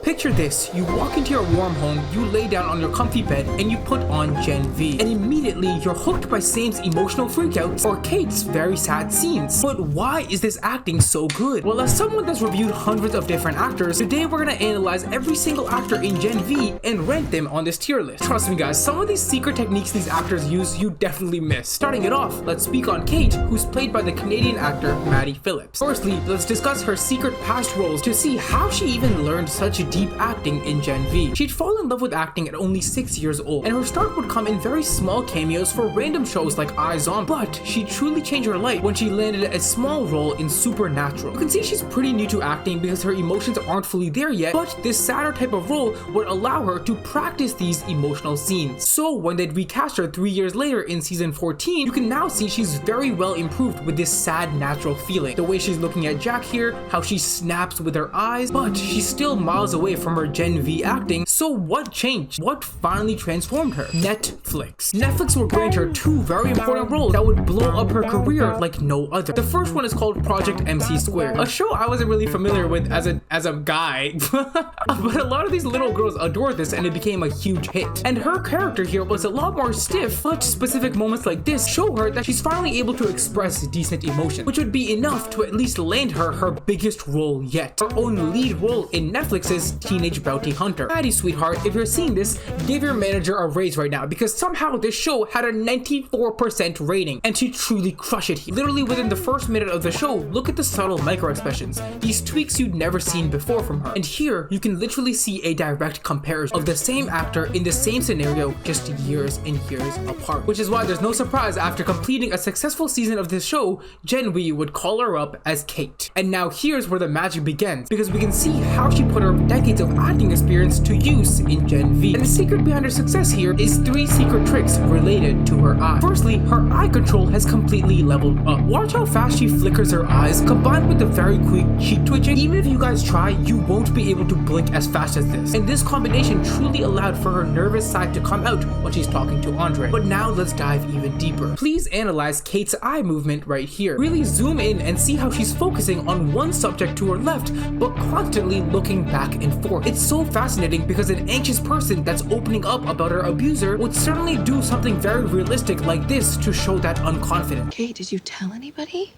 Picture this, you walk into your warm home, you lay down on your comfy bed, and you put on Gen V. And immediately, you're hooked by Sam's emotional freakouts or Cate's very sad scenes. But why is this acting so good? Well, as someone that's reviewed hundreds of different actors, today we're gonna analyze every single actor in Gen V and rank them on this tier list. Trust me guys, some of these secret techniques these actors use you definitely miss. Starting it off, let's speak on Cate, who's played by the Canadian actor Maddie Phillips. Firstly, let's discuss her secret past roles to see how she even learned such deep acting in Gen V. She'd fall in love with acting at only 6 years old, and her start would come in very small cameos for random shows like iZombie, but she truly changed her life when she landed a small role in Supernatural. You can see she's pretty new to acting because her emotions aren't fully there yet, but this sadder type of role would allow her to practice these emotional scenes. So when they'd recast her 3 years later in season 14, you can now see she's very well improved with this sad natural feeling. The way she's looking at Jack here, how she snaps with her eyes, but she's still miles away from her Gen V acting. So what changed? What finally transformed her? Netflix. Netflix will grant her 2 very important roles that would blow up her career like no other. The first one is called Project MC Square, a show I wasn't really familiar with as a guy, but a lot of these little girls adored this and it became a huge hit. And her character here was a lot more stiff, but specific moments like this show her that she's finally able to express decent emotion, which would be enough to at least land her biggest role yet. Her own lead role in Netflix's Teenage Bounty Hunter. Maddie, sweetheart, if you're seeing this, give your manager a raise right now because somehow this show had a 94% rating and she truly crushed it here. Literally within the first minute of the show, look at the subtle micro expressions, these tweaks you'd never seen before from her. And here, you can literally see a direct comparison of the same actor in the same scenario just years and years apart. Which is why there's no surprise after completing a successful season of this show, Gen V would call her up as Cate. And now here's where the magic begins, because we can see how she put her decades of acting experience to use in Gen V. And the secret behind her success here is 3 secret tricks related to her eye. Firstly, her eye control has completely leveled up. Watch how fast she flickers her eyes, combined with the very quick cheek twitching. Even if you guys try, you won't be able to blink as fast as this. And this combination truly allowed for her nervous side to come out when she's talking to Andre. But now let's dive even deeper. Please analyze Cate's eye movement right here. Really zoom in and see how she's focusing on one subject to her left, but constantly looking back and forth. It's so fascinating because an anxious person that's opening up about her abuser would certainly do something very realistic like this to show that unconfidence. Cate, did you tell anybody?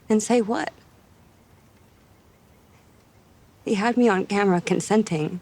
And say what? He had me on camera consenting.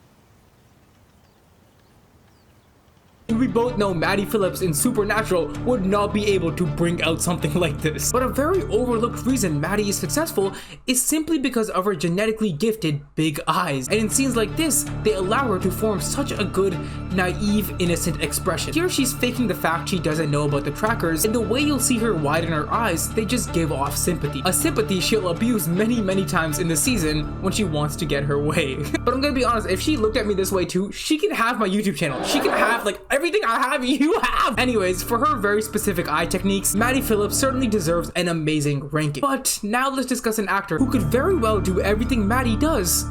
We both know Maddie Phillips in Supernatural would not be able to bring out something like this. But a very overlooked reason Maddie is successful is simply because of her genetically gifted big eyes. And in scenes like this, they allow her to form such a good, naive, innocent expression. Here she's faking the fact she doesn't know about the trackers, and the way you'll see her widen her eyes, they just give off sympathy. A sympathy she'll abuse many times in the season when she wants to get her way. But I'm gonna be honest, if she looked at me this way too, she can have my YouTube channel. She can have like everything I have, you have! Anyways, for her very specific eye techniques, Maddie Phillips certainly deserves an amazing ranking. But now let's discuss an actor who could very well do everything Maddie does,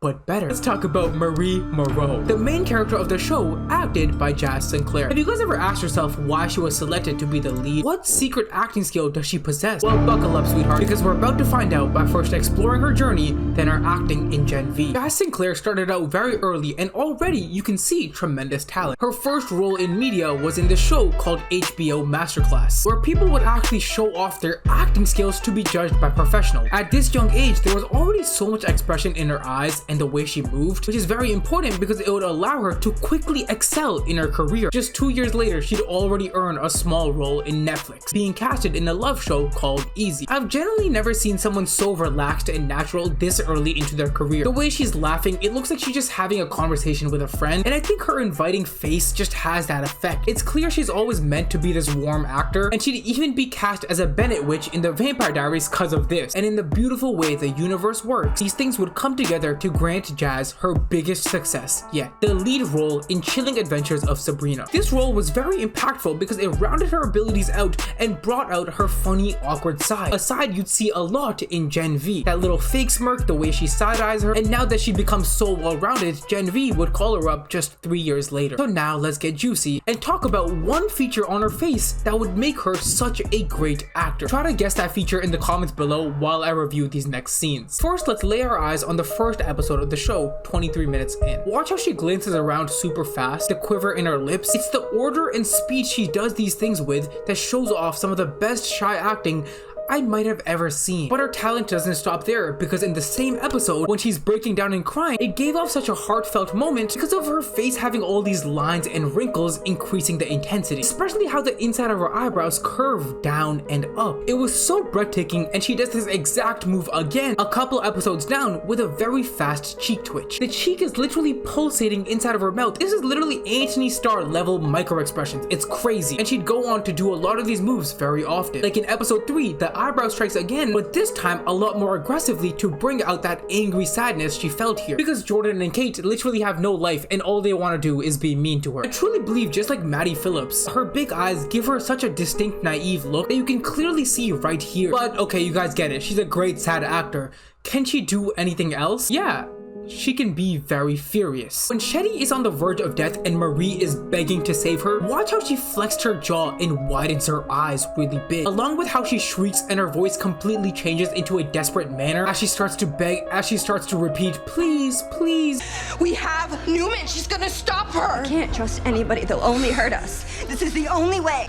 but better. Let's talk about Marie Moreau, the main character of the show, acted by Jaz Sinclair. Have you guys ever asked yourself why she was selected to be the lead? What secret acting skill does she possess? Well, buckle up, sweetheart, because we're about to find out by first exploring her journey, then her acting in Gen V. Jaz Sinclair started out very early, and already you can see tremendous talent. Her first role in media was in the show called HBO Masterclass, where people would actually show off their acting skills to be judged by professionals. At this young age, there was already so much expression in her eyes and the way she moved, which is very important because it would allow her to quickly excel in her career. Just 2 years later, she'd already earned a small role in Netflix, being casted in a love show called Easy. I've generally never seen someone so relaxed and natural this early into their career. The way she's laughing, it looks like she's just having a conversation with a friend, and I think her inviting face just has that effect. It's clear she's always meant to be this warm actor, and she'd even be cast as a Bennett witch in the Vampire Diaries because of this. And in the beautiful way the universe works, these things would come together to grant Jaz her biggest success yet, the lead role in Chilling Adventures of Sabrina. This role was very impactful because it rounded her abilities out and brought out her funny, awkward side, a side you'd see a lot in Gen V. That little fake smirk, the way she side-eyes her, and now that she becomes so well-rounded, Gen V would call her up just 3 years later. So now let's get juicy and talk about one feature on her face that would make her such a great actor. Try to guess that feature in the comments below while I review these next scenes. First, let's lay our eyes on the first episode episode of the show, 23 minutes in. Watch how she glances around super fast, the quiver in her lips. It's the order and speed she does these things with that shows off some of the best shy acting I might have ever seen. But her talent doesn't stop there, because in the same episode, when she's breaking down and crying, it gave off such a heartfelt moment because of her face having all these lines and wrinkles, increasing the intensity, especially how the inside of her eyebrows curve down and up. It was so breathtaking, and she does this exact move again a couple episodes down with a very fast cheek twitch. The cheek is literally pulsating inside of her mouth. This is literally Anthony Starr level micro expressions. It's crazy. And she'd go on to do a lot of these moves very often. Like in episode 3, the eyebrow strikes again, but this time a lot more aggressively to bring out that angry sadness she felt here, because Jordan and Cate literally have no life and all they want to do is be mean to her. I truly believe, just like Maddie Phillips, her big eyes give her such a distinct naive look that you can clearly see right here. But okay, you guys get it, she's a great sad actor. Can she do anything else? Yeah, she can be very furious. When Shetty is on the verge of death and Marie is begging to save her, watch how she flexed her jaw and widens her eyes really big, along with how she shrieks and her voice completely changes into a desperate manner as she starts to beg, as she starts to repeat, please, please. We have Newman, she's gonna stop her. I can't trust anybody, they'll only hurt us. This is the only way.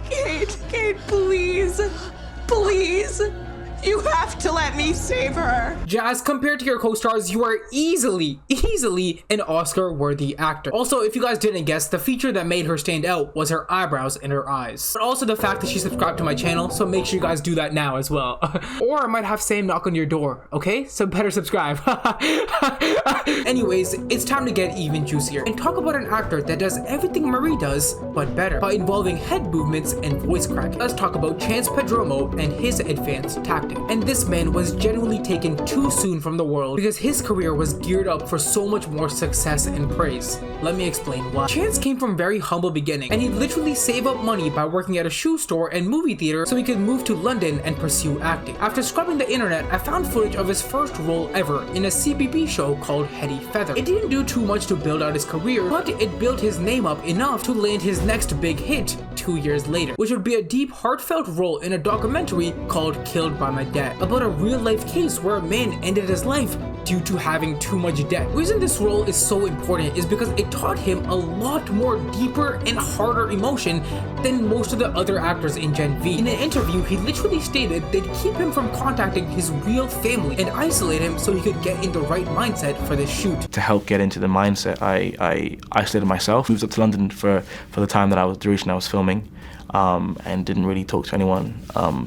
Cate, please, please. You have to let me save her. Jaz, compared to your co-stars, you are easily an Oscar-worthy actor. Also, if you guys didn't guess, the feature that made her stand out was her eyebrows and her eyes. But also the fact that she subscribed to my channel, so make sure you guys do that now as well. Or I might have Sam knock on your door, okay? So better subscribe. Anyways, it's time to get even juicier and talk about an actor that does everything Marie does, but better, by involving head movements and voice cracking. Let's talk about Chance Perdomo and his advanced tactics. And this man was genuinely taken too soon from the world because his career was geared up for so much more success and praise. Let me explain why. Chance came from very humble beginnings, and he'd literally save up money by working at a shoe store and movie theater so he could move to London and pursue acting. After scrubbing the internet, I found footage of his first role ever in a CBB show called Heady Feather. It didn't do too much to build out his career, but it built his name up enough to land his next big hit 2 years later, which would be a deep, heartfelt role in a documentary called Killed by My Dad, about a real-life case where a man ended his life due to having too much debt. The reason this role is so important is because it taught him a lot more deeper and harder emotion than most of the other actors in Gen V. In an interview, he literally stated they'd keep him from contacting his real family and isolate him so he could get in the right mindset for this shoot. To help get into the mindset, I isolated myself, moved up to London for the time that I was, the duration I was filming. And didn't really talk to anyone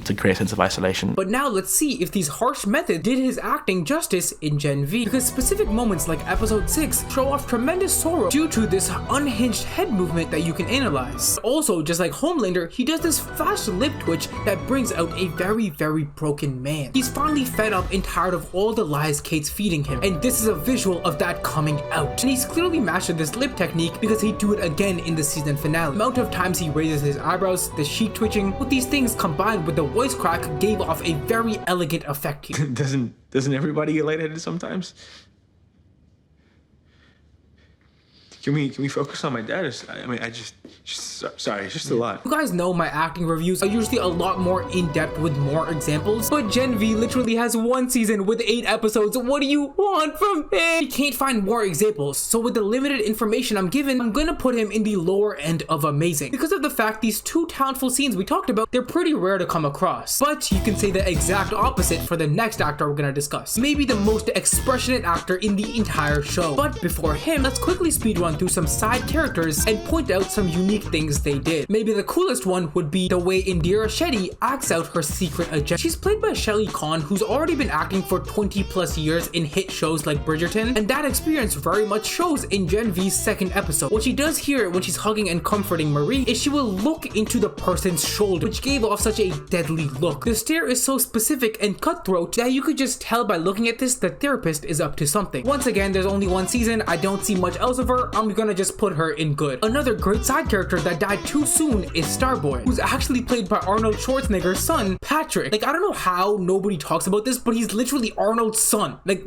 to create a sense of isolation. But now let's see if these harsh methods did his acting justice in Gen V, because specific moments like episode 6 show off tremendous sorrow due to this unhinged head movement that you can analyze. Also, just like Homelander, he does this fast lip twitch that brings out a very, very broken man. He's finally fed up and tired of all the lies Cate's feeding him, and this is a visual of that coming out. And he's clearly mastered this lip technique because he'd do it again in the season finale. The amount of times he raises his eyebrows, the cheek twitching, with these things combined with the voice crack gave off a very elegant effect here. Doesn't everybody get lightheaded sometimes? Can we focus on my dad? Sorry, it's just a lot. You guys know my acting reviews are usually a lot more in-depth with more examples, but Gen V literally has 1 season with 8 episodes. What do you want from him? He can't find more examples, so with the limited information I'm given, I'm gonna put him in the lower end of amazing, because of the fact these 2 talentful scenes we talked about, they're pretty rare to come across. But you can say the exact opposite for the next actor we're gonna discuss. Maybe the most expressionate actor in the entire show. But before him, let's quickly speedrun through some side characters and point out some unique things they did. Maybe the coolest one would be the way Indira Shetty acts out her secret agenda. She's played by Shelley Khan, who's already been acting for 20 plus years in hit shows like Bridgerton, and that experience very much shows in Gen V's second episode. What she does here when she's hugging and comforting Marie is she will look into the person's shoulder, which gave off such a deadly look. The stare is so specific and cutthroat that you could just tell by looking at this the therapist is up to something. Once again, there's only 1 season, I don't see much else of her, I'm gonna just put her in good. Another great side character that died too soon is Starboy, who's actually played by Arnold Schwarzenegger's son, Patrick. Like, I don't know how nobody talks about this, but he's literally Arnold's son. Like,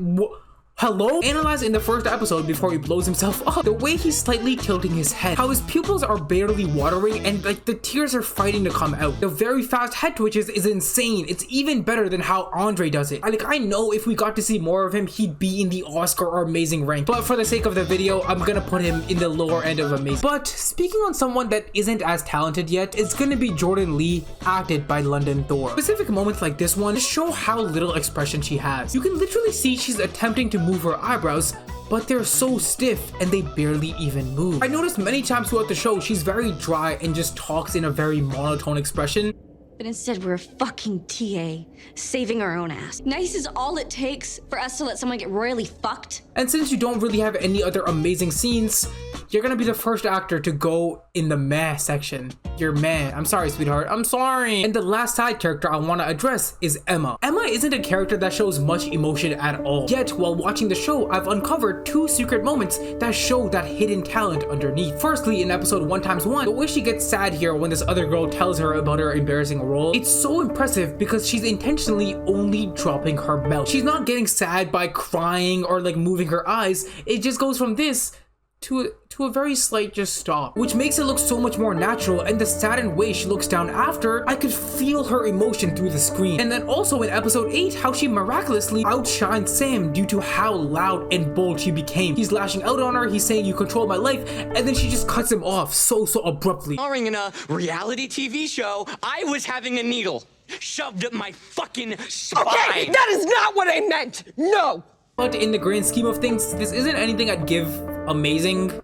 Hello? Analyze in the first episode before he blows himself up. The way he's slightly tilting his head, how his pupils are barely watering and like the tears are fighting to come out. The very fast head twitches is insane. It's even better than how Andre does it. I know if we got to see more of him, he'd be in the Oscar or amazing rank. But for the sake of the video, I'm gonna put him in the lower end of amazing. But speaking on someone that isn't as talented yet, it's gonna be Jordan Lee, acted by London Thor. Specific moments like this one just show how little expression she has. You can literally see she's attempting to move her eyebrows, but they're so stiff and they barely even move. I noticed many times throughout the show she's very dry and just talks in a very monotone expression. But instead, we're a fucking TA, saving our own ass. Nice is all it takes for us to let someone get royally fucked. And since you don't really have any other amazing scenes, you're gonna be the first actor to go in the meh section. You're meh. I'm sorry, sweetheart. I'm sorry. And the last side character I want to address is Emma. Emma isn't a character that shows much emotion at all. Yet, while watching the show, I've uncovered two secret moments that show that hidden talent underneath. Firstly, in episode 1x1, the way she gets sad here when this other girl tells her about her embarrassing role, it's so impressive because she's intentionally only dropping her mouth. She's not getting sad by crying or like moving her eyes. It just goes from this to a very slight just stop, which makes it look so much more natural. And the saddened way she looks down after, I could feel her emotion through the screen. And then also in episode 8, how she miraculously outshined Sam due to how loud and bold she became. He's lashing out on her, he's saying you control my life, and then she just cuts him off so abruptly. Starring in a reality TV show, I was having a needle shoved up my fucking spine. Okay, that is not what I meant. No. But in the grand scheme of things, this isn't anything I'd give amazing.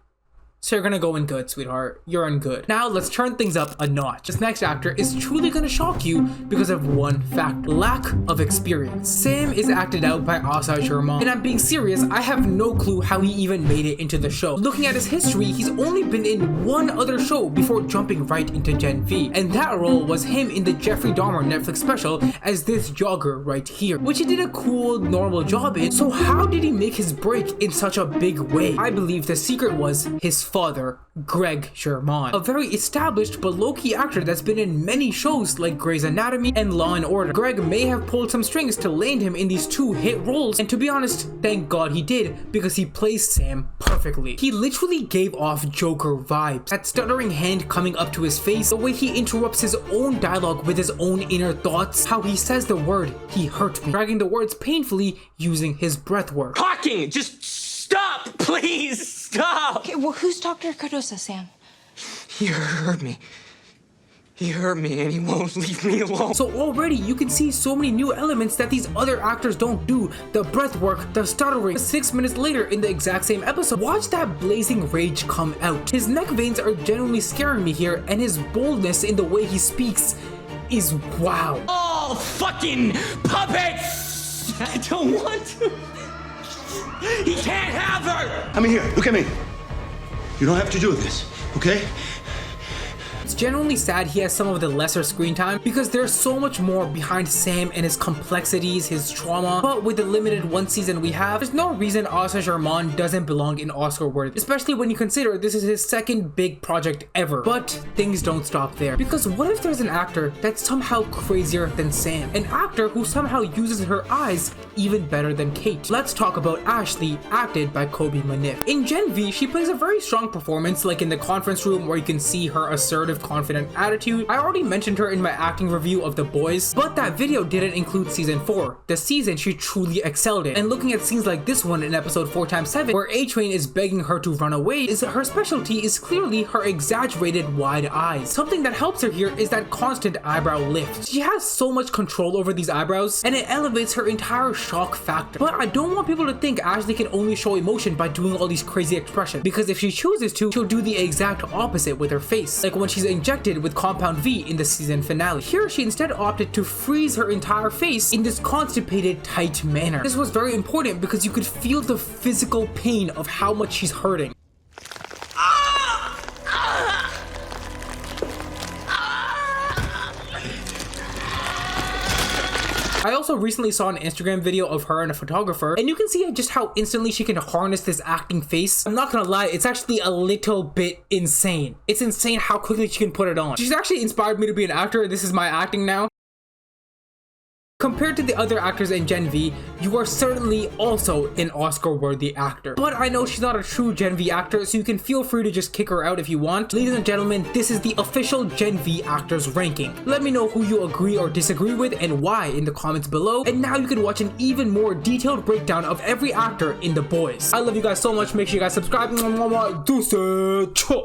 So you're gonna go in good, sweetheart. You're in good. Now let's turn things up a notch. This next actor is truly gonna shock you because of one factor: lack of experience. Sam is acted out by Asa Germann, and I'm being serious, I have no clue how he even made it into the show. Looking at his history, he's only been in one other show before jumping right into Gen V, and that role was him in the Jeffrey Dahmer Netflix special as this jogger right here, which he did a cool, normal job in. So how did he make his break in such a big way? I believe the secret was his father, Greg Germann, a very established but low-key actor that's been in many shows like Grey's Anatomy and Law and Order. Greg may have pulled some strings to land him in these two hit roles, and to be honest, thank God he did, because he plays Sam perfectly. He literally gave off Joker vibes. That stuttering hand coming up to his face, the way he interrupts his own dialogue with his own inner thoughts, how he says the word, "he hurt me," dragging the words painfully using his breath work. Talking! Just stop, please! Stop! Okay, well, who's Dr. Cardosa, Sam? He hurt me. He hurt me and he won't leave me alone. So already you can see so many new elements that these other actors don't do. The breath work, the stuttering. 6 minutes later in the exact same episode, watch that blazing rage come out. His neck veins are genuinely scaring me here, and his boldness in the way he speaks is wow. All fucking puppets! I don't want to. He can't have her! I mean, here, look at me. You don't have to do this, okay? It's genuinely sad he has some of the lesser screen time because there's so much more behind Sam and his complexities, his trauma, but with the limited one season we have, there's no reason Asa Germann doesn't belong in Oscar worthy, especially when you consider this is his second big project ever. But things don't stop there, because what if there's an actor that's somehow crazier than Sam? An actor who somehow uses her eyes even better than Cate. Let's talk about Ashley, acted by Colby Minife. In Gen V, she plays a very strong performance, like in the conference room where you can see her assertive, confident attitude. I already mentioned her in my acting review of The Boys, but that video didn't include season 4, the season she truly excelled in. And looking at scenes like this one in episode 4x7, where A-Train is begging her to run away, is that her specialty is clearly her exaggerated wide eyes. Something that helps her here is that constant eyebrow lift. She has so much control over these eyebrows, and it elevates her entire shock factor. But I don't want people to think Ashley can only show emotion by doing all these crazy expressions, because if she chooses to, she'll do the exact opposite with her face, like when she's injected with Compound V in the season finale. Here she instead opted to freeze her entire face in this constipated, tight manner. This was very important because you could feel the physical pain of how much she's hurting. I also recently saw an Instagram video of her and a photographer, and you can see just how instantly she can harness this acting face. I'm not gonna lie, it's actually a little bit insane. It's insane how quickly she can put it on. She's actually inspired me to be an actor. This is my acting now. Compared to the other actors in Gen V, you are certainly also an Oscar-worthy actor. But I know she's not a true Gen V actor, so you can feel free to just kick her out if you want. Ladies and gentlemen, this is the official Gen V actors ranking. Let me know who you agree or disagree with and why in the comments below. And now you can watch an even more detailed breakdown of every actor in The Boys. I love you guys so much. Make sure you guys subscribe. Deuces.